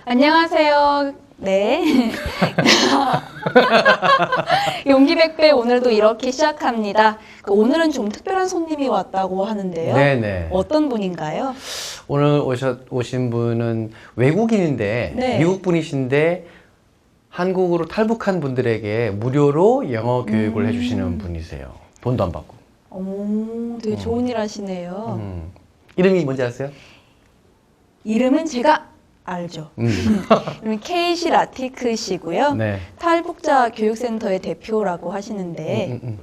안녕하세요. 네. 용기백배 오늘도 이렇게 시작합니다. 오늘은 좀 특별한 손님이 왔다고 하는데요. 네네. 어떤 분인가요? 오늘 오신 분은 외국인인데 네. 미국 분이신데 한국으로 탈북한 분들에게 무료로 영어 교육을 해주시는 분이세요. 돈도 안 받고. 오, 되게 좋은 일 하시네요. 이름이 뭔지 아세요? 이름은 제가 알죠. 이름은 케이시 라티크 씨고요. 네. 탈북자 교육센터의 대표라고 하시는데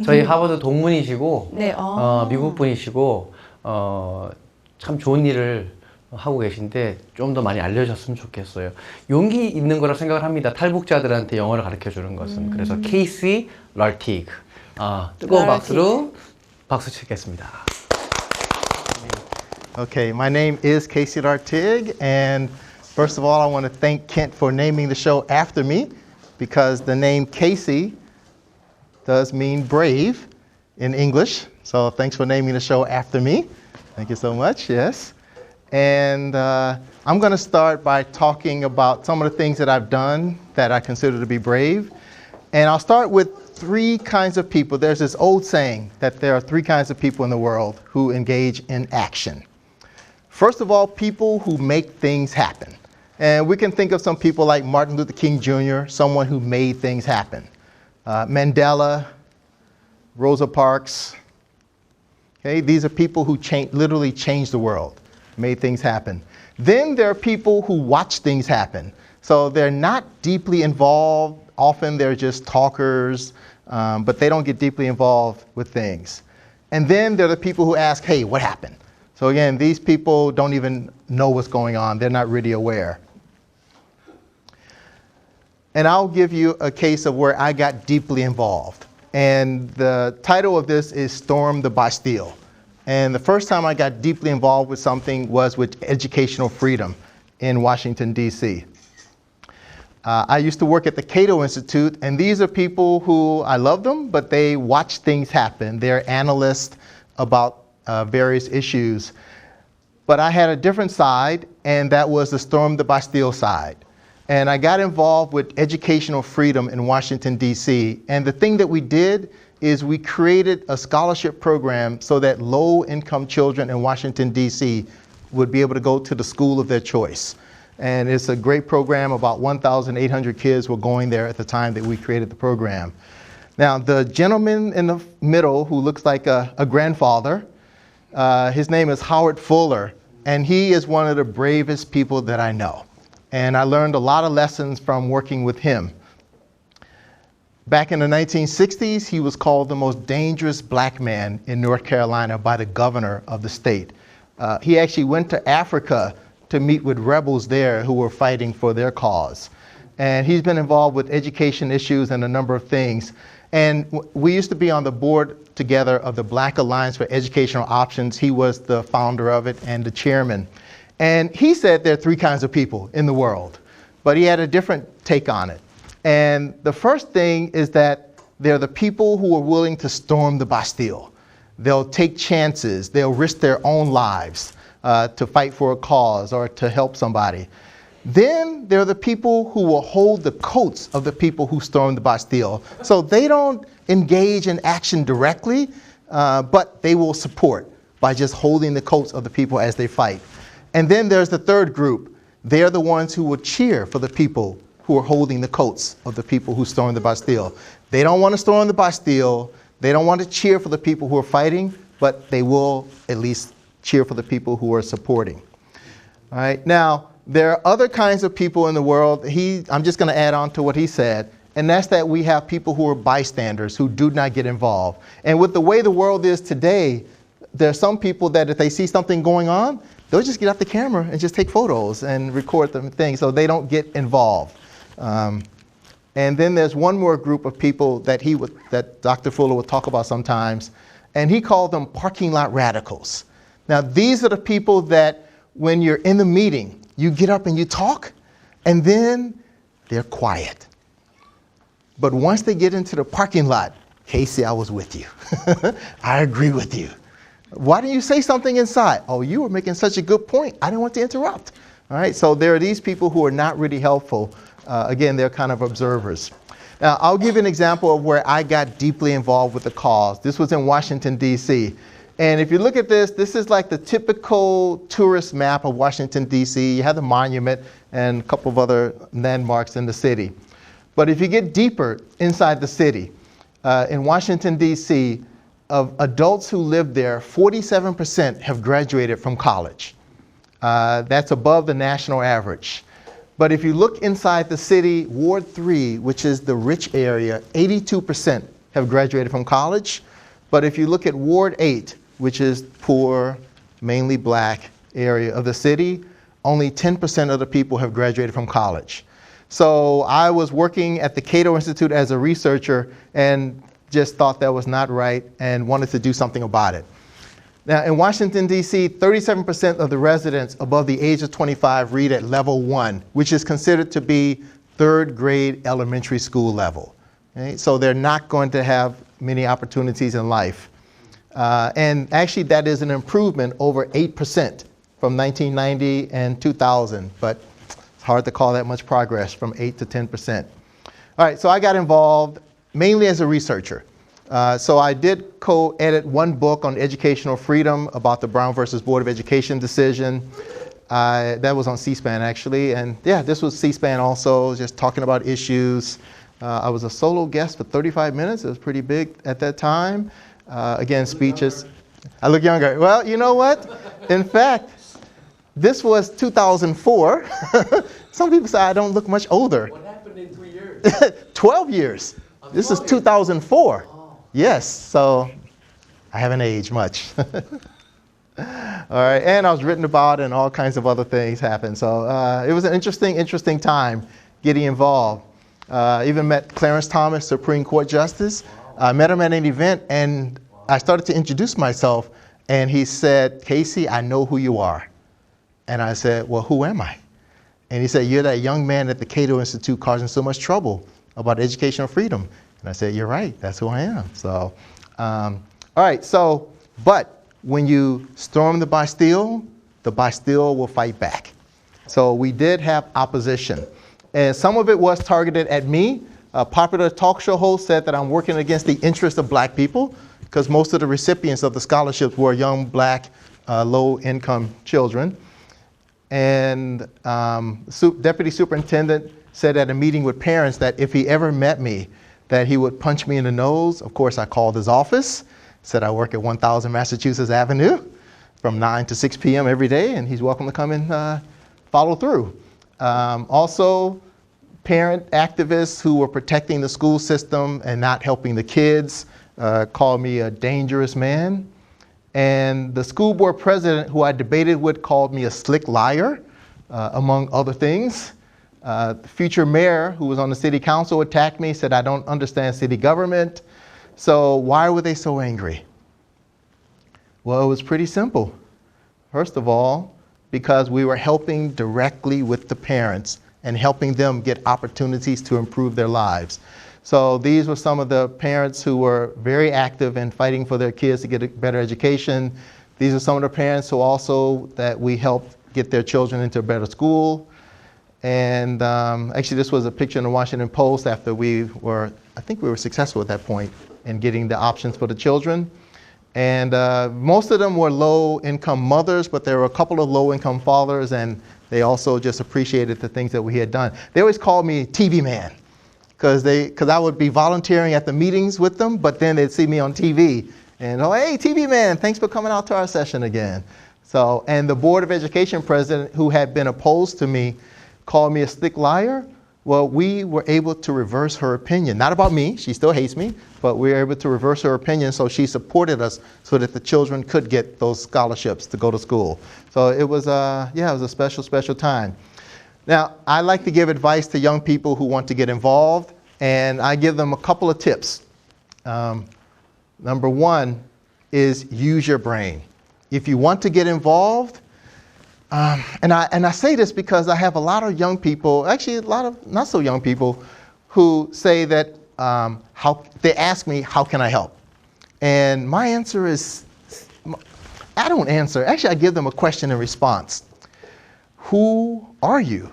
저희 하버드 동문이시고 네, 미국 분이시고 참 좋은 일을 하고 계신데 좀 더 많이 알려졌으면 좋겠어요. 용기 있는 거라 생각을 합니다. 탈북자들한테 영어를 가르쳐 주는 것은. 그래서 Casey Lartigue. 뜨거운 박수로 박수 치겠습니다. Okay, my name is Casey Lartigue, and first of all, I want to thank Kent for naming the show after me, because the name Casey does mean brave in English. So thanks for naming the show after me. Thank you so much, yes. And I'm going to start by talking about some of the things that I've done that I consider to be brave. And I'll start with three kinds of people. There's this old saying that there are three kinds of people in the world who engage in action. First of all, people who make things happen. And we can think of some people like Martin Luther King Jr., someone who made things happen. Mandela, Rosa Parks. Okay, these are people who literally changed the world, made things happen. Then there are people who watch things happen. So they're not deeply involved. Often they're just talkers, but they don't get deeply involved with things. And then there are the people who ask, hey, what happened? So again, these people don't even know what's going on. They're not really aware. And I'll give you a case of where I got deeply involved. And the title of this is Storm the Bastille. And the first time I got deeply involved with something was with educational freedom in Washington, D.C. I used to work at the Cato Institute, and these are people who, I love them, but they watch things happen. They're analysts about various issues. But I had a different side, and that was the Storm the Bastille side. And I got involved with educational freedom in Washington, D.C. And the thing that we did is we created a scholarship program so that low-income children in Washington, D.C. would be able to go to the school of their choice. And it's a great program. About 1,800 kids were going there at the time that we created the program. Now, the gentleman in the middle who looks like a grandfather, his name is Howard Fuller, and he is one of the bravest people that I know. And I learned a lot of lessons from working with him. Back in the 1960s, he was called the most dangerous black man in North Carolina by the governor of the state. He actually went to Africa to meet with rebels there who were fighting for their cause. And he's been involved with education issues and a number of things. And we used to be on the board together of the Black Alliance for Educational Options. He was the founder of it and the chairman. And he said there are three kinds of people in the world, but he had a different take on it. And the first thing is that they're the people who are willing to storm the Bastille. They'll take chances. They'll risk their own lives to fight for a cause or to help somebody. Then there are the people who will hold the coats of the people who stormed the Bastille. So they don't engage in action directly, but they will support by just holding the coats of the people as they fight. And then there's the third group. They're the ones who will cheer for the people who are holding the coats of the people who stormed the Bastille. They don't want to storm the Bastille. They don't want to cheer for the people who are fighting, but they will at least cheer for the people who are supporting. All right. Now, there are other kinds of people in the world. I'm just going to add on to what he said, and that's that we have people who are bystanders who do not get involved. And with the way the world is today, there are some people that if they see something going on, they'll just get out the camera and just take photos and record them things so they don't get involved. And then there's one more group of people that Dr. Fuller would talk about sometimes, and he called them parking lot radicals. Now, these are the people that when you're in the meeting, you get up and you talk, and then they're quiet. But once they get into the parking lot, Casey, I was with you. I agree with you. Why didn't you say something inside? Oh, you were making such a good point. I didn't want to interrupt. All right, so there are these people who are not really helpful. Again, they're kind of observers. Now, I'll give you an example of where I got deeply involved with the cause. This was in Washington, D.C. And if you look at this, this is like the typical tourist map of Washington, D.C. You have the monument and a couple of other landmarks in the city. But if you get deeper inside the city, in Washington, D.C., of adults who live there, 47% have graduated from college. That's above the national average. But if you look inside the city, Ward 3, which is the rich area, 82% have graduated from college. But if you look at Ward 8, which is poor, mainly black area of the city, only 10% of the people have graduated from college. So I was working at the Cato Institute as a researcher and just thought that was not right and wanted to do something about it. Now, in Washington, D.C., 37% of the residents above the age of 25 read at level 1, which is considered to be third grade elementary school level. Okay? So they're not going to have many opportunities in life. And actually, that is an improvement over 8% from 1990 and 2000. But it's hard to call that much progress from 8 to 10%. All right, so I got involved mainly as a researcher. So I did co-edit one book on educational freedom about the Brown versus Board of Education decision. That was on C-SPAN actually, and yeah, this was C-SPAN also, just talking about issues. I was a solo guest for 35 minutes. It was pretty big at that time. Again, speeches. I look younger. Well, you know what? In fact, this was 2004. Some people say I don't look much older. What happened in 3 years? 12 years. This is 2004. Yes, so I haven't aged much. All right, and I was written about and all kinds of other things happened. So it was an interesting time getting involved. Even met Clarence Thomas, Supreme Court Justice. I met him at an event and I started to introduce myself and he said, "Casey, I know who you are." And I said, "Well, who am I?" And he said, "You're that young man at the Cato Institute causing so much trouble about educational freedom." And I said, "You're right, that's who I am." So, all right, so, but when you storm the Bastille will fight back. So we did have opposition. And some of it was targeted at me. A popular talk show host said that I'm working against the interests of black people because most of the recipients of the scholarships were young black, low-income children. And Deputy Superintendent said at a meeting with parents that if he ever met me, that he would punch me in the nose. Of course, I called his office, said I work at 1000 Massachusetts Avenue from 9 to 6 p.m. every day, and he's welcome to come and follow through. Also, parent activists who were protecting the school system and not helping the kids called me a dangerous man. And the school board president who I debated with called me a slick liar, among other things. The future mayor who was on the city council attacked me, said I don't understand city government. So why were they so angry? Well, it was pretty simple. First of all, because we were helping directly with the parents and helping them get opportunities to improve their lives. So these were some of the parents who were very active in fighting for their kids to get a better education. These are some of the parents who also that we helped get their children into a better school. And actually this was a picture in the Washington Post after I think we were successful at that point in getting the options for the children. And most of them were low-income mothers, but there were a couple of low-income fathers, and they also just appreciated the things that we had done. They always called me TV man, because I would be volunteering at the meetings with them, but then they'd see me on TV. And, "Oh, hey, TV man, thanks for coming out to our session again." So, and the Board of Education president, who had been opposed to me, called me a slick liar. Well, we were able to reverse her opinion. Not about me, she still hates me, but we were able to reverse her opinion, so she supported us so that the children could get those scholarships to go to school. So it was it was a special, special time. Now, I like to give advice to young people who want to get involved, and I give them a couple of tips. Number one is use your brain. If you want to get involved, and I say this because I have a lot of young people, actually a lot of not so young people, who say that they ask me, how can I help? And my answer is, I don't answer. Actually, I give them a question and response. who are you?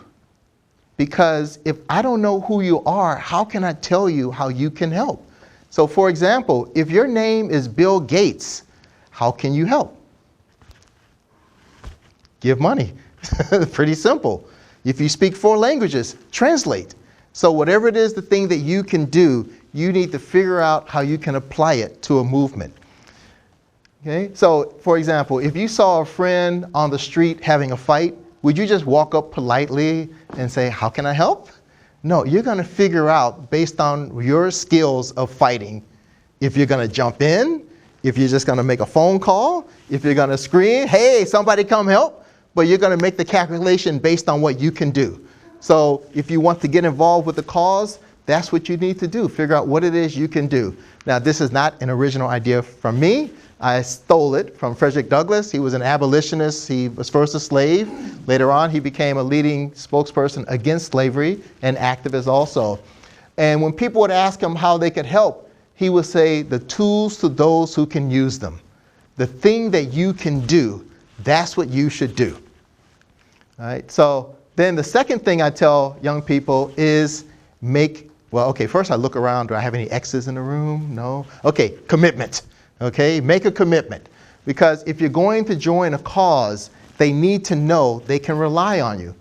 Because if I don't know who you are, how can I tell you how you can help? So for example, if your name is Bill Gates, how can you help? Give money. Pretty simple. If you speak 4 languages, translate. So whatever it is, the thing that you can do, you need to figure out how you can apply it to a movement. Okay? So for example, if you saw a friend on the street having a fight, would you just walk up politely and say, how can I help? No, you're going to figure out based on your skills of fighting, if you're going to jump in, if you're just going to make a phone call, if you're going to scream, hey, somebody come help. But you're going to make the calculation based on what you can do. So if you want to get involved with the cause, that's what you need to do. Figure out what it is you can do. Now, this is not an original idea from me. I stole it from Frederick Douglass. He was an abolitionist. He was first a slave. Later on, he became a leading spokesperson against slavery and activist also. And when people would ask him how they could help, he would say, the tools to those who can use them. The thing that you can do, that's what you should do. All right, so then the second thing I tell young people is first I look around, do I have any X's in the room? No. Okay, commitment. Okay, make a commitment. Because if you're going to join a cause, they need to know they can rely on you.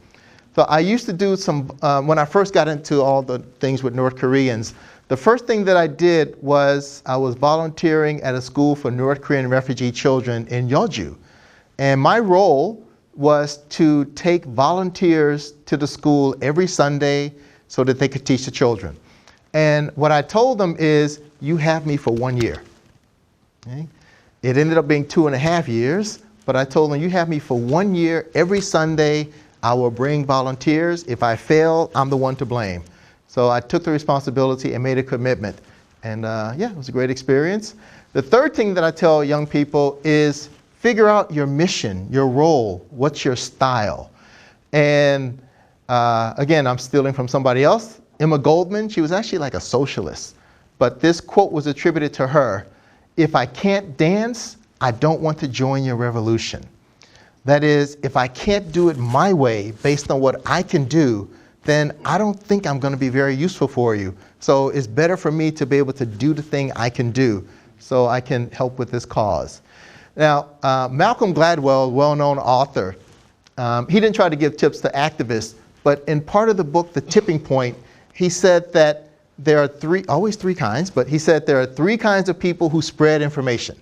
So I used to do some, when I first got into all the things with North Koreans, the first thing that I did was I was volunteering at a school for North Korean refugee children in Yeoju. And my role was to take volunteers to the school every Sunday so that they could teach the children. And what I told them is, you have me for 1 year. Okay? It ended up being 2.5 years, but I told them, you have me for 1 year. Every Sunday, I will bring volunteers. If I fail, I'm the one to blame. So I took the responsibility and made a commitment. And it was a great experience. The third thing that I tell young people is, figure out your mission, your role, what's your style. And again, I'm stealing from somebody else. Emma Goldman, she was actually like a socialist. But this quote was attributed to her: if I can't dance, I don't want to join your revolution. That is, if I can't do it my way based on what I can do, then I don't think I'm going to be very useful for you. So it's better for me to be able to do the thing I can do so I can help with this cause. Now, Malcolm Gladwell, well-known author, he didn't try to give tips to activists, but in part of the book, The Tipping Point, he said that there are always three kinds, but he said there are 3 kinds of people who spread information.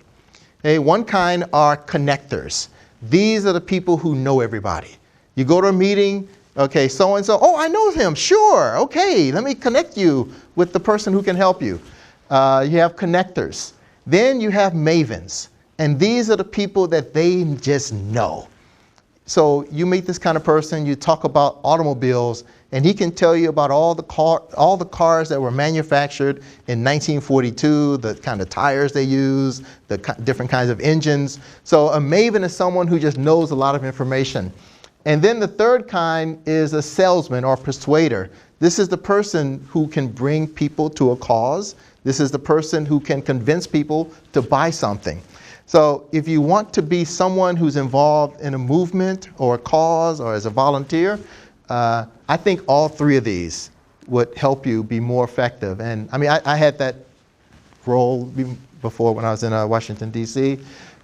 Okay, one kind are connectors. These are the people who know everybody. You go to a meeting, okay, so-and-so, oh, I know him, sure, okay, let me connect you with the person who can help you. You have connectors. Then you have mavens. And these are the people that they just know. So you meet this kind of person, you talk about automobiles, and he can tell you about all the cars that were manufactured in 1942, the kind of tires they use, the different kinds of engines. So a maven is someone who just knows a lot of information. And then the third kind is a salesman or persuader. This is the person who can bring people to a cause. This is the person who can convince people to buy something. So if you want to be someone who's involved in a movement or a cause or as a volunteer, I think all 3 of these would help you be more effective. And I mean, I had that role before when I was in Washington, D.C.,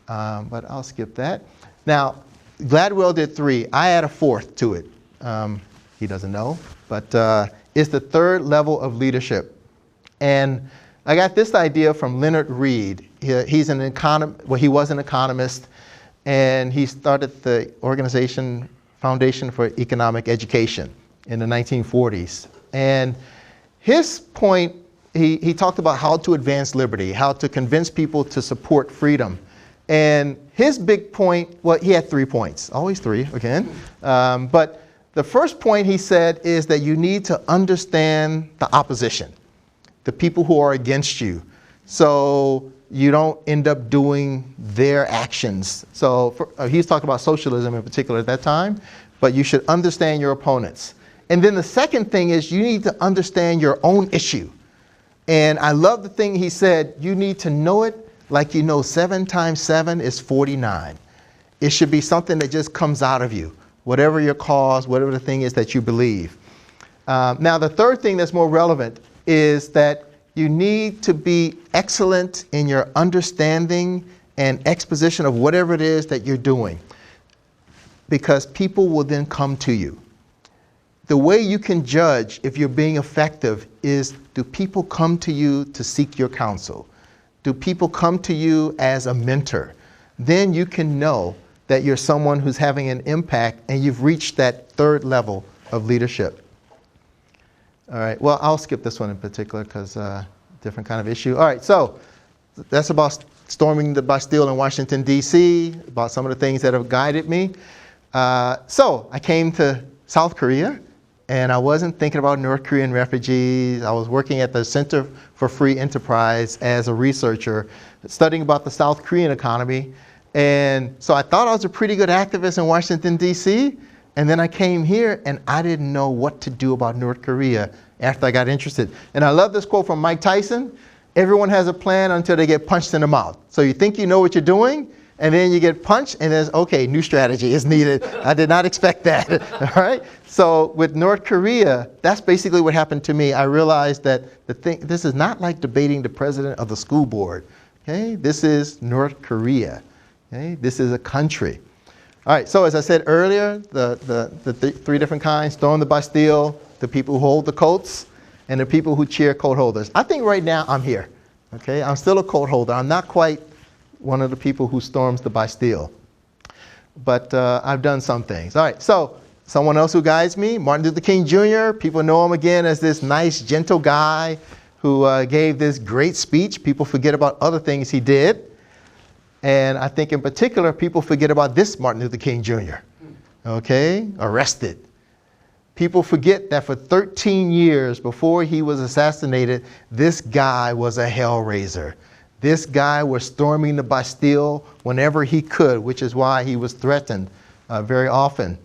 but I'll skip that. Now, Gladwell did 3. I add a 4th to it. He doesn't know, but it's the 3rd level of leadership. And I got this idea from Leonard Read. He's an economist, well, he was an economist, and he started the Foundation for Economic Education in the 1940s. And his point, he talked about how to advance liberty, how to convince people to support freedom. And his big point, well, he had 3 points, always 3 again. But the first point he said is that you need to understand the opposition, the people who are against you, so you don't end up doing their actions. So he's talking about socialism in particular at that time, but you should understand your opponents. And then the second thing is you need to understand your own issue. And I love the thing he said, you need to know it like you know 7 times 7 is 49. It should be something that just comes out of you. whatever your cause, whatever the thing is that you believe. Now, the third thing that's more relevant is that you need to be excellent in your understanding and exposition of whatever it is that you're doing, because people will then come to you. The way you can judge if you're being effective is, do people come to you to seek your counsel? Do people come to you as a mentor? Then you can know that you're someone who's having an impact and you've reached that third level of leadership. All right, well, I'll skip this one in particular because different kind of issue. All right, so that's about storming the Bastille in Washington, D.C., about some of the things that have guided me. So I came to South Korea, and I wasn't thinking about North Korean refugees. I was working at the Center for Free Enterprise as a researcher, studying about the South Korean economy. And so I thought I was a pretty good activist in Washington, D.C., and then I came here and I didn't know what to do about North Korea after I got interested. And I love this quote from Mike Tyson: everyone has a plan until they get punched in the mouth. So you think you know what you're doing, and then you get punched, and there's, okay, new strategy is needed. I did not expect that, all right? So with North Korea, that's basically what happened to me. I realized that this is not like debating the president of the school board, okay? This is North Korea, okay? This is a country. All right, so as I said earlier, the three different kinds: storm the Bastille, the people who hold the coats, and the people who cheer coat holders. I think right now I'm here, okay? I'm still a coat holder. I'm not quite one of the people who storms the Bastille, but I've done some things. All right, so someone else who guides me, Martin Luther King Jr. People know him again as this nice, gentle guy who gave this great speech. People forget about other things he did. And I think in particular, people forget about this Martin Luther King Jr., okay, arrested. People forget that for 13 years before he was assassinated, this guy was a hellraiser. This guy was storming the Bastille whenever he could, which is why he was threatened very often.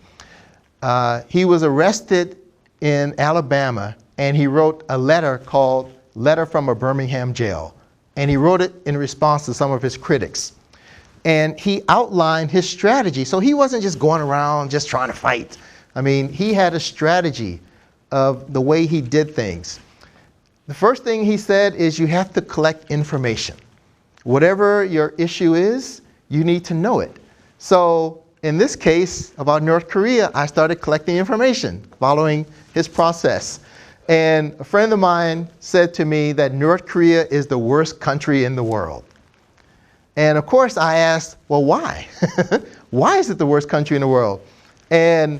He was arrested in Alabama, and he wrote a letter called Letter from a Birmingham Jail. And he wrote it in response to some of his critics. And he outlined his strategy. So he wasn't just going around just trying to fight. I mean, he had a strategy of the way he did things. The first thing he said is you have to collect information. Whatever your issue is, you need to know it. So in this case about North Korea, I started collecting information following his process. And a friend of mine said to me that North Korea is the worst country in the world. And of course I asked, well, why? Why is it the worst country in the world? And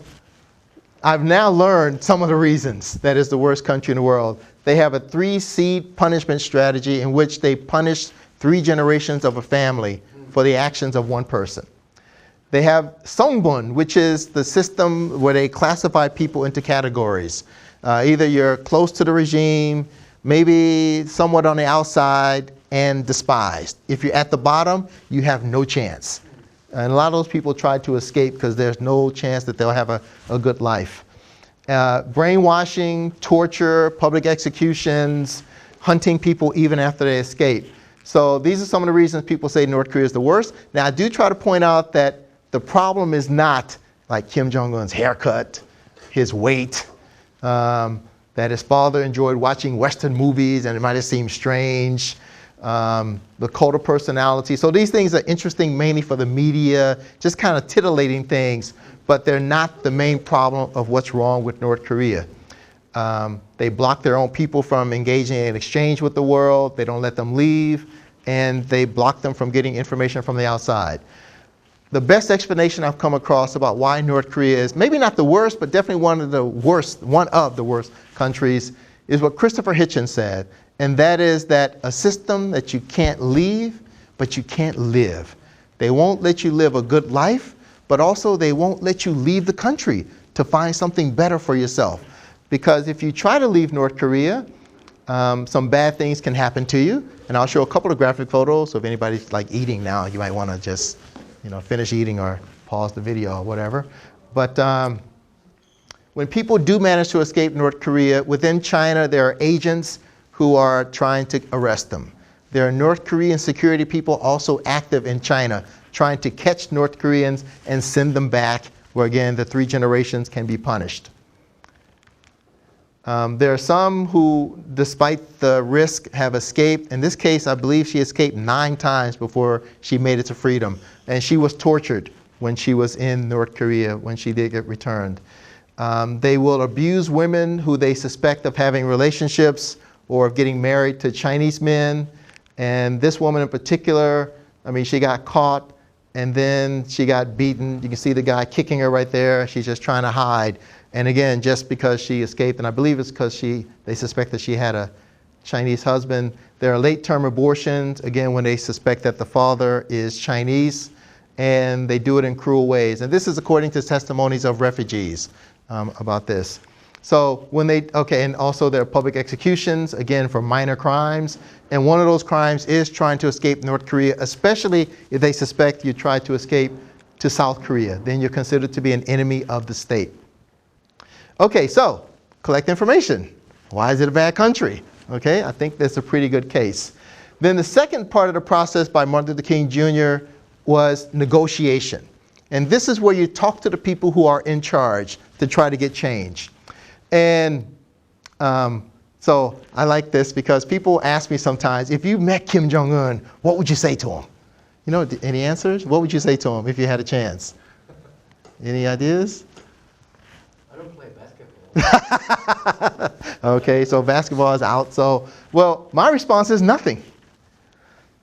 I've now learned some of the reasons that it's the worst country in the world. They have a 3-seed punishment strategy in which they punish 3 generations of a family for the actions of one person. They have Songbun, which is the system where they classify people into categories. Either you're close to the regime, maybe somewhat on the outside, and despised. If you're at the bottom, you have no chance. And a lot of those people try to escape because there's no chance that they'll have a good life. Brainwashing, torture, public executions, hunting people even after they escape. So these are some of the reasons people say North Korea is the worst. Now I do try to point out that the problem is not like Kim Jong-un's haircut, his weight, that his father enjoyed watching Western movies and it might have seemed strange, the cult of personality. So these things are interesting mainly for the media, just kind of titillating things, but they're not the main problem of what's wrong with North Korea. They block their own people from engaging in exchange with the world, they don't let them leave, and they block them from getting information from the outside. The best explanation I've come across about why North Korea is maybe not the worst, but definitely one of the worst countries is what Christopher Hitchens said, and that is that a system that you can't leave, but you can't live. They won't let you live a good life, but also they won't let you leave the country to find something better for yourself. Because if you try to leave North Korea, some bad things can happen to you. And I'll show a couple of graphic photos, so if anybody's like eating now, you might want to just finish eating or pause the video or whatever. But when people do manage to escape North Korea, within China there are agents who are trying to arrest them. There are North Korean security people also active in China, trying to catch North Koreans and send them back where again, the 3 generations can be punished. There are some who, despite the risk, have escaped. In this case, I believe she escaped 9 times before she made it to freedom. And she was tortured when she was in North Korea, when she did get returned. They will abuse women who they suspect of having relationships or of getting married to Chinese men. And this woman in particular, I mean, she got caught and then she got beaten. You can see the guy kicking her right there. She's just trying to hide. And again, just because she escaped, and I believe it's because they suspect that she had a Chinese husband. There are late-term abortions, again, when they suspect that the father is Chinese, and they do it in cruel ways. And this is according to testimonies of refugees about this. So when and also there are public executions, again, for minor crimes. And one of those crimes is trying to escape North Korea, especially if they suspect you tried to escape to South Korea. Then you're considered to be an enemy of the state. Okay, so collect information. Why is it a bad country? Okay, I think that's a pretty good case. Then the second part of the process by Martin Luther King Jr. was negotiation. And this is where you talk to the people who are in charge to try to get change. And so I like this because people ask me sometimes, if you met Kim Jong-un, what would you say to him? You know, any answers? What would you say to him if you had a chance? Any ideas? I don't play basketball. Okay, so basketball is out. So, well, my response is nothing.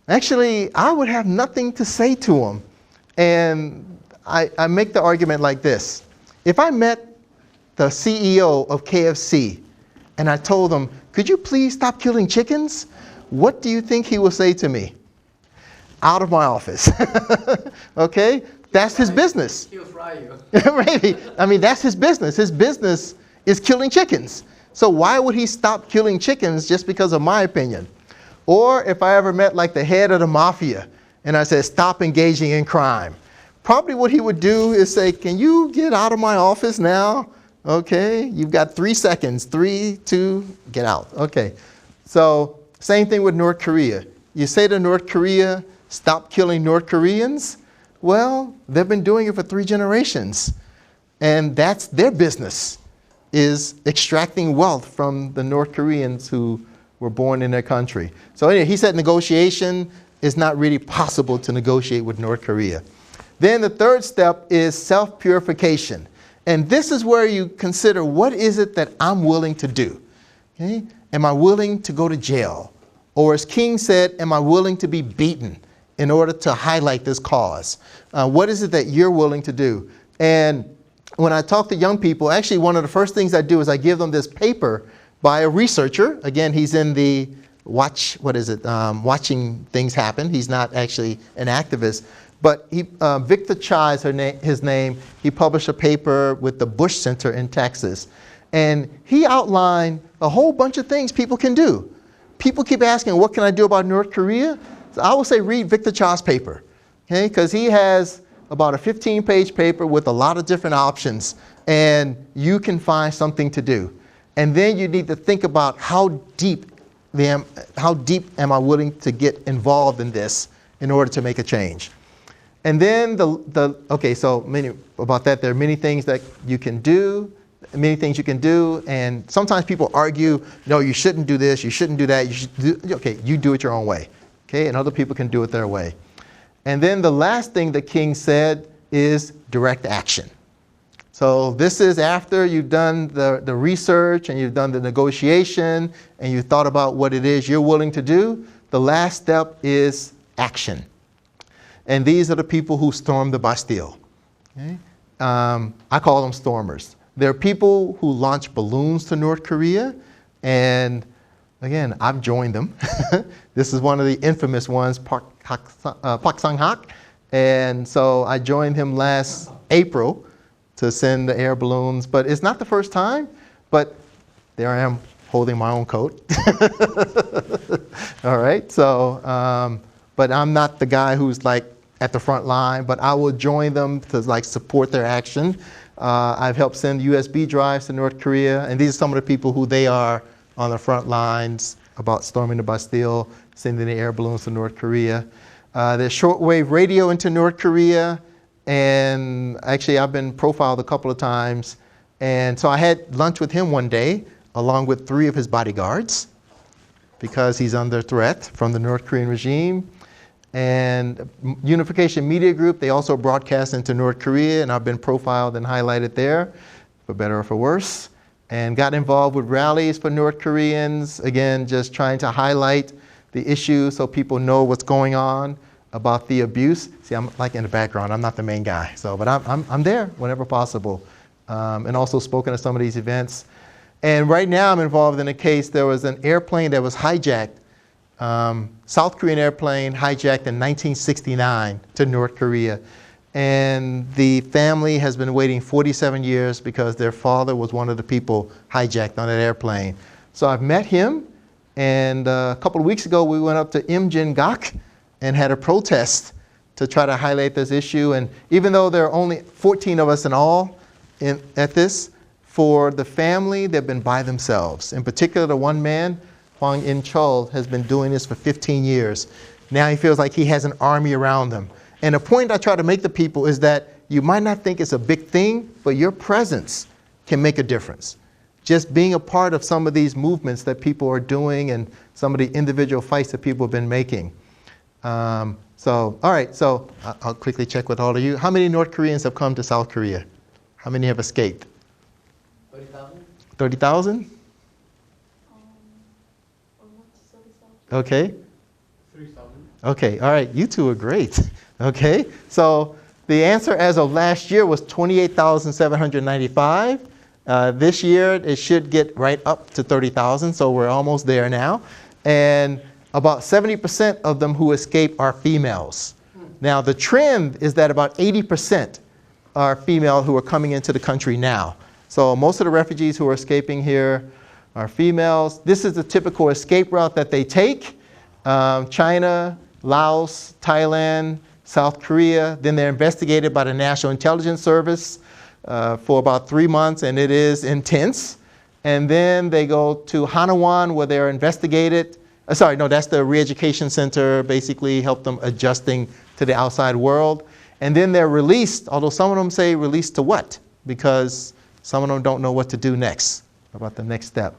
Actually, I would have nothing to say to him. And I make the argument like this. If I met the CEO of KFC and I told him, could you please stop killing chickens? What do you think he will say to me? Out of my office. Okay? That's his business. He'll fry you. Maybe. I mean, that's his business. His business is killing chickens. So why would he stop killing chickens just because of my opinion? Or if I ever met like the head of the mafia and I said, stop engaging in crime, probably what he would do is say, can you get out of my office now? Okay, you've got 3 seconds. 3, 2, get out. Okay, so same thing with North Korea. You say to North Korea, stop killing North Koreans. Well, they've been doing it for 3 generations. And that's their business, is extracting wealth from the North Koreans who were born in their country. So anyway, he said negotiation is not really possible to negotiate with North Korea. Then the third step is self-purification. And this is where you consider, what is it that I'm willing to do? Okay? Am I willing to go to jail? Or as King said, am I willing to be beaten in order to highlight this cause? What is it that you're willing to do? And when I talk to young people, actually one of the first things I do is I give them this paper by a researcher. Again, he's in the watching things happen. He's not actually an activist. But Victor Cha is his name. He published a paper with the Bush Center in Texas. And he outlined a whole bunch of things people can do. People keep asking, what can I do about North Korea? So I will say read Victor Cha's paper, okay? Because he has about a 15-page paper with a lot of different options, and you can find something to do. And then you need to think about how deep am I willing to get involved in this in order to make a change. And then okay, so about that, there are many things that you can do, and sometimes people argue, no, you shouldn't do this, you shouldn't do that, you do it your own way, okay, and other people can do it their way. And then the last thing the King said is direct action. So this is after you've done the research and you've done the negotiation and you've thought about what it is you're willing to do. The last step is action. And these are the people who stormed the Bastille. Okay? I call them stormers. There are people who launch balloons to North Korea, and again, I've joined them. This is one of the infamous ones, Park Sang-hak. And so I joined him last April to send the air balloons, but it's not the first time, but there I am holding my own coat. All right, so, but I'm not the guy who's like at the front line, but I will join them to like support their action. I've helped send USB drives to North Korea, and these are some of the people who they are on the front lines about storming the Bastille, sending the air balloons to North Korea. There's shortwave radio into North Korea, And actually, I've been profiled a couple of times. And so I had lunch with him one day, along with 3 of his bodyguards, because he's under threat from the North Korean regime. And Unification Media Group, they also broadcast into North Korea, and I've been profiled and highlighted there, for better or for worse. And got involved with rallies for North Koreans, again, just trying to highlight the issue so people know what's going on about the abuse. See, I'm like in the background, I'm not the main guy, so, but I'm there whenever possible. And also spoken at some of these events. And right now I'm involved in a case, there was an airplane that was hijacked, South Korean airplane hijacked in 1969 to North Korea. And the family has been waiting 47 years because their father was one of the people hijacked on that airplane. So I've met him, and a couple of weeks ago we went up to Imjin-gak and had a protest to try to highlight this issue. And even though there are only 14 of us in all at this, for the family, they've been by themselves. In particular, the one man, Hwang In-chul, has been doing this for 15 years. Now he feels like he has an army around him. And the point I try to make to people is that you might not think it's a big thing, but your presence can make a difference. Just being a part of some of these movements that people are doing and some of the individual fights that people have been making. All right, so I'll quickly check with all of you. How many North Koreans have come to South Korea? How many have escaped? 30,000? 30,000? Okay. 3,000. Okay, all right, you two are great. Okay, so the answer as of last year was 28,795. This year, it should get right up to 30,000, so we're almost there now. And about 70% of them who escape are females. Now, the trend is that about 80% are female who are coming into the country now. So most of the refugees who are escaping here are females. This is the typical escape route that they take. China, Laos, Thailand, South Korea. Then they're investigated by the National Intelligence Service for about 3 months, and it is intense. And then they go to Hanawan, where they're investigated. Sorry, no, that's the re-education center, basically help them adjusting to the outside world. And then they're released, although some of them say released to what? Because some of them don't know what to do next, about the next step.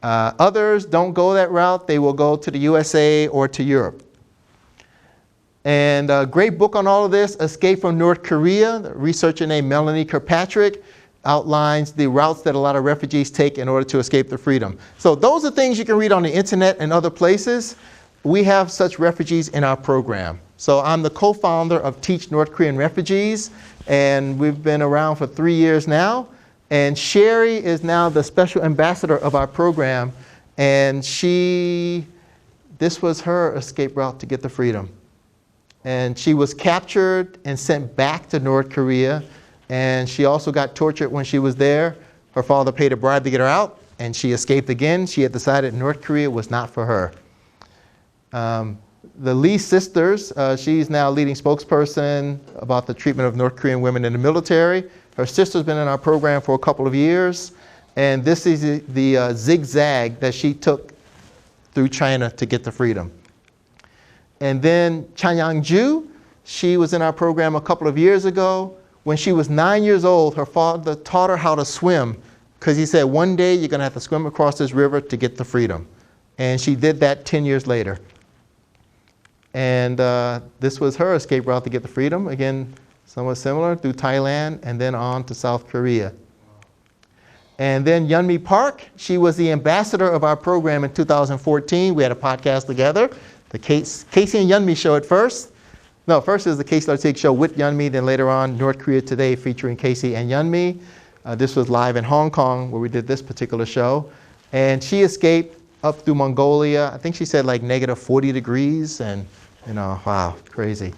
Others don't go that route. They will go to the USA or to Europe. And a great book on all of this, Escape from North Korea. The researcher named Melanie Kirkpatrick outlines the routes that a lot of refugees take in order to escape their freedom. So those are things you can read on the internet and other places. We have such refugees in our program. So I'm the co-founder of Teach North Korean Refugees, and we've been around for 3 years now. And Sherry is now the special ambassador of our program, and this was her escape route to get the freedom. And she was captured and sent back to North Korea, and she also got tortured when she was there. Her father paid a bribe to get her out, and she escaped again. She had decided North Korea was not for her. The Lee sisters, she's now leading spokesperson about the treatment of North Korean women in the military. Her sister's been in our program for a couple of years, and this is the zigzag that she took through China to get the freedom. And then Chan Yang-ju, she was in our program a couple of years ago. When she was 9 years old, her father taught her how to swim, because he said, one day you're going to have to swim across this river to get the freedom. And she did that 10 years later. And this was her escape route to get the freedom. Again, somewhat similar, through Thailand and then on to South Korea. And then Yeonmi Park, she was the ambassador of our program in 2014. We had a podcast together, the Casey and Yeonmi show at first. No, first is the Casey Lartigue show with Yeonmi, then later on North Korea Today featuring Casey and Yeonmi. This was live in Hong Kong where we did this particular show. And she escaped up through Mongolia. I think she said like -40 degrees, and wow, crazy.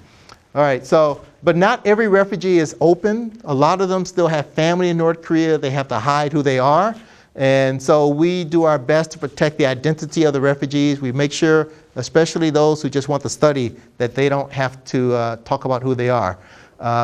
All right, so, but not every refugee is open. A lot of them still have family in North Korea. They have to hide who they are. And so we do our best to protect the identity of the refugees. We make sure, especially those who just want to study, that they don't have to talk about who they are.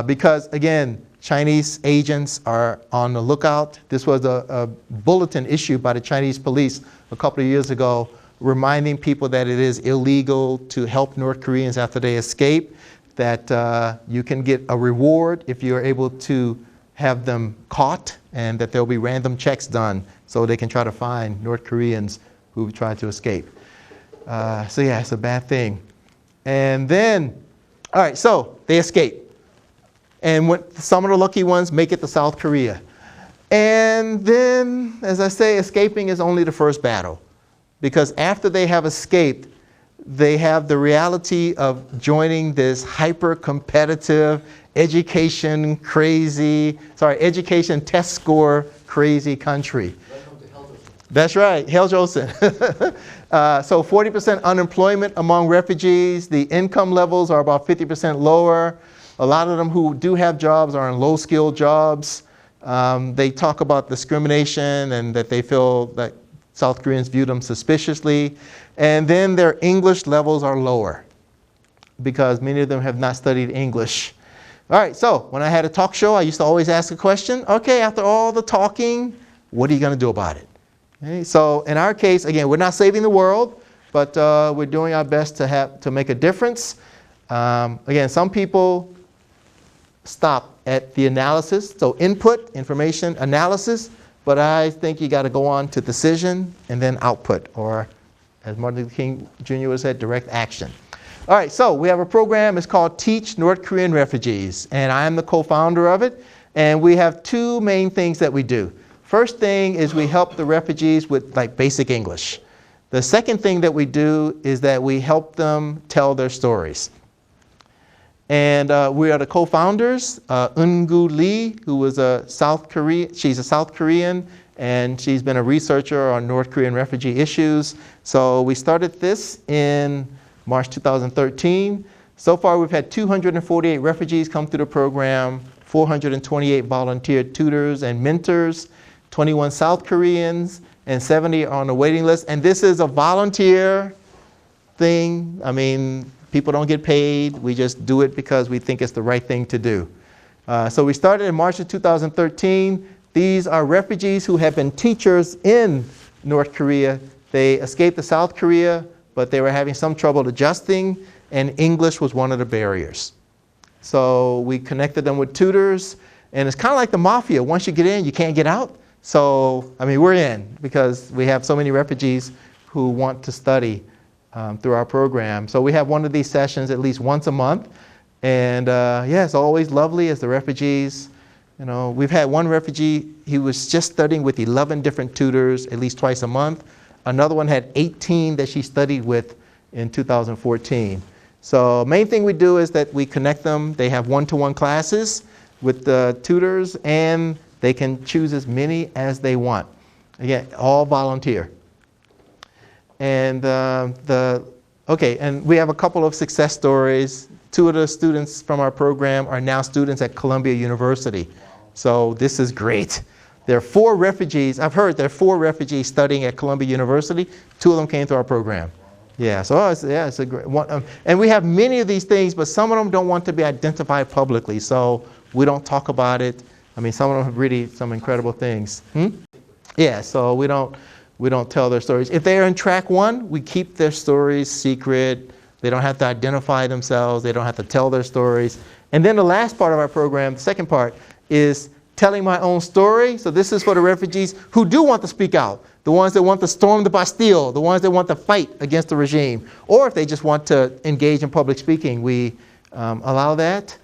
Because again, Chinese agents are on the lookout. This was a bulletin issued by the Chinese police a couple of years ago, reminding people that it is illegal to help North Koreans after they escape. that you can get a reward if you're able to have them caught, and that there'll be random checks done so they can try to find North Koreans who've tried to escape. So yeah, it's a bad thing. And then, all right, so they escape. And some of the lucky ones make it to South Korea. And then, as I say, escaping is only the first battle. Because after they have escaped, they have the reality of joining this hyper-competitive, education test score crazy country. Welcome to Hell. That's right, Heljosen. So 40% unemployment among refugees. The income levels are about 50% lower. A lot of them who do have jobs are in low-skilled jobs. They talk about discrimination and that they feel that South Koreans view them suspiciously. And then their English levels are lower because many of them have not studied English. All right, so when I had a talk show, I used to always ask a question. Okay, after all the talking, what are you going to do about it? Okay, so in our case, again, we're not saving the world, but we're doing our best to make a difference. Again, some people stop at the analysis, so input, information, analysis, but I think you got to go on to decision and then output, or as Martin Luther King Jr. would say, direct action. All right, so we have a program. It's called Teach North Korean Refugees, and I am the co-founder of it. And we have two main things that we do. First thing is we help the refugees with like basic English. The second thing that we do is that we help them tell their stories. And we are the co-founders. Eun-gu Lee, who was a South Korean, she's a South Korean, and she's been a researcher on North Korean refugee issues. So we started this in March 2013. So far, we've had 248 refugees come through the program, 428 volunteer tutors and mentors, 21 South Koreans, and 70 are on the waiting list. And this is a volunteer thing. I mean, people don't get paid. We just do it because we think it's the right thing to do. So we started in March of 2013. These are refugees who have been teachers in North Korea. They escaped to South Korea, but they were having some trouble adjusting, and English was one of the barriers. So we connected them with tutors, and it's kind of like the mafia. Once you get in, you can't get out. So, I mean, we're in because we have so many refugees who want to study through our program. So we have one of these sessions at least once a month. And yeah, it's always lovely as the refugees. You know, we've had one refugee, he was just studying with 11 different tutors at least twice a month. Another one had 18 that she studied with in 2014. So main thing we do is that we connect them. They have one-to-one classes with the tutors, and they can choose as many as they want. Again, all volunteer. And and we have a couple of success stories. Two of the students from our program are now students at Columbia University. So this is great. There are 4 refugees. I've heard there are 4 refugees studying at Columbia University. 2 of them came to our program. Yeah, so it's a great one. And we have many of these things, but some of them don't want to be identified publicly. So we don't talk about it. I mean, some of them have really some incredible things. Yeah, so we don't tell their stories. If they are in track 1, we keep their stories secret. They don't have to identify themselves. They don't have to tell their stories. And then the last part of our program, the second part, is telling my own story. So this is for the refugees who do want to speak out, the ones that want to storm the Bastille, the ones that want to fight against the regime, or if they just want to engage in public speaking, we allow that.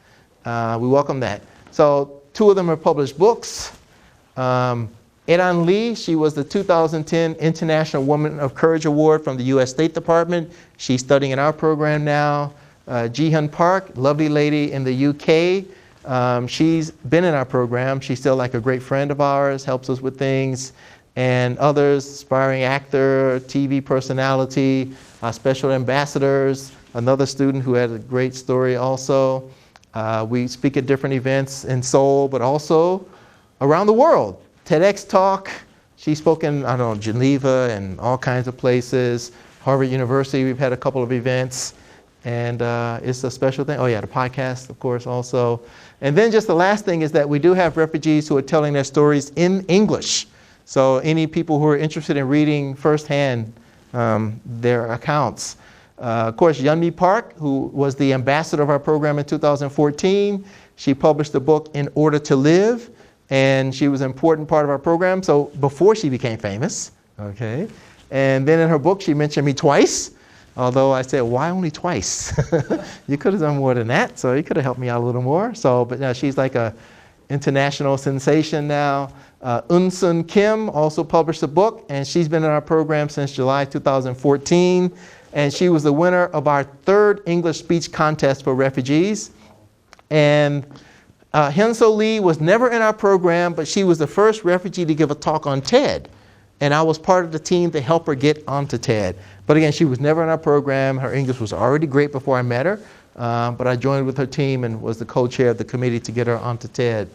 We welcome that. So 2 of them have published books. Eran Lee, she was the 2010 International Woman of Courage Award from the U.S. State Department. She's studying in our program now. Ji-hyun Park, lovely lady in the UK. She's been in our program. She's still like a great friend of ours, helps us with things. And others, aspiring actor, TV personality, special ambassadors, another student who had a great story also. We speak at different events in Seoul, but also around the world. TEDx talk, she's spoken, I don't know, Geneva and all kinds of places. Harvard University, we've had a couple of events. And it's a special thing. Oh yeah, the podcast, of course, also. And then just the last thing is that we do have refugees who are telling their stories in English. So any people who are interested in reading firsthand their accounts, Of course, Yeonmi Park, who was the ambassador of our program in 2014, she published the book In Order to Live, and she was an important part of our program. So before she became famous, okay? And then in her book, she mentioned me twice, although I said, why only twice? You could have done more than that, so you could have helped me out a little more. So, but now she's like a international sensation now. Eun-sun Kim also published a book, and she's been in our program since July 2014. And she was the winner of our 3rd English speech contest for refugees. And Hyun-So Lee was never in our program, but she was the first refugee to give a talk on TED. And I was part of the team to help her get onto TED. But again, she was never in our program. Her English was already great before I met her. But I joined with her team and was the co-chair of the committee to get her onto TED.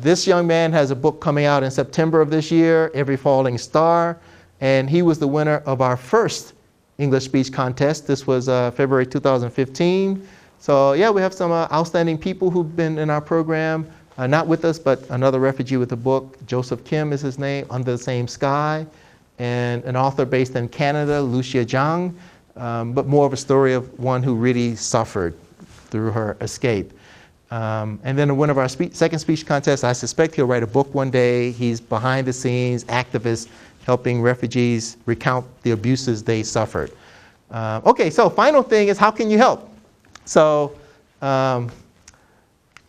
This young man has a book coming out in September of this year, Every Falling Star. And he was the winner of our first English speech contest. This was February 2015. So yeah, we have some outstanding people who've been in our program, not with us, but another refugee with a book. Joseph Kim is his name, Under the Same Sky, and an author based in Canada, Lucia Zhang, but more of a story of one who really suffered through her escape. And then the winner of our second speech contest, I suspect he'll write a book one day. He's behind the scenes, activist, helping refugees recount the abuses they suffered. Okay, so final thing is, how can you help? So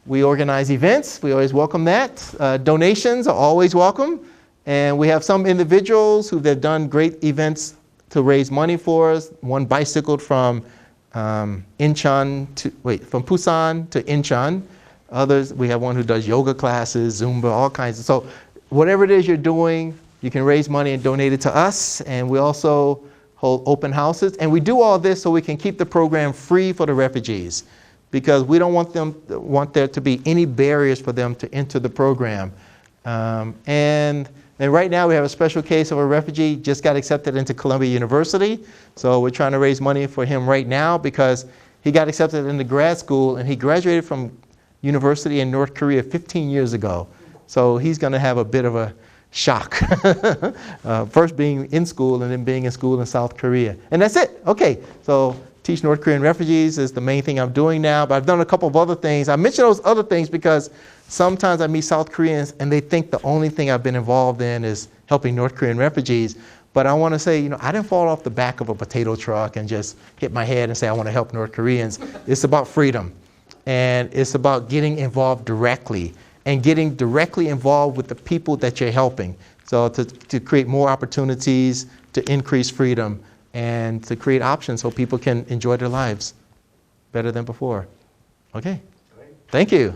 we organize events. We always welcome that. Donations are always welcome. And we have some individuals who have done great events to raise money for us. One bicycled from from Busan to Incheon. Others, we have one who does yoga classes, Zumba, all kinds of. So whatever it is you're doing, you can raise money and donate it to us. And we also hold open houses. And we do all this so we can keep the program free for the refugees, because we don't want there to be any barriers for them to enter the program. And right now we have a special case of a refugee just got accepted into Columbia University. So we're trying to raise money for him right now because he got accepted into grad school and he graduated from university in North Korea 15 years ago. So he's going to have a bit of a shock. First being in school and then being in school in South Korea. And that's it. Okay, so teach North Korean refugees is the main thing I'm doing now, but I've done a couple of other things. I mention those other things because sometimes I meet South Koreans and they think the only thing I've been involved in is helping North Korean refugees. But I want to say, I didn't fall off the back of a potato truck and just hit my head and say I want to help North Koreans. It's about freedom. And it's about getting involved directly and getting directly involved with the people that you're helping. So to create more opportunities, to increase freedom, and to create options so people can enjoy their lives better than before. Okay? Thank you.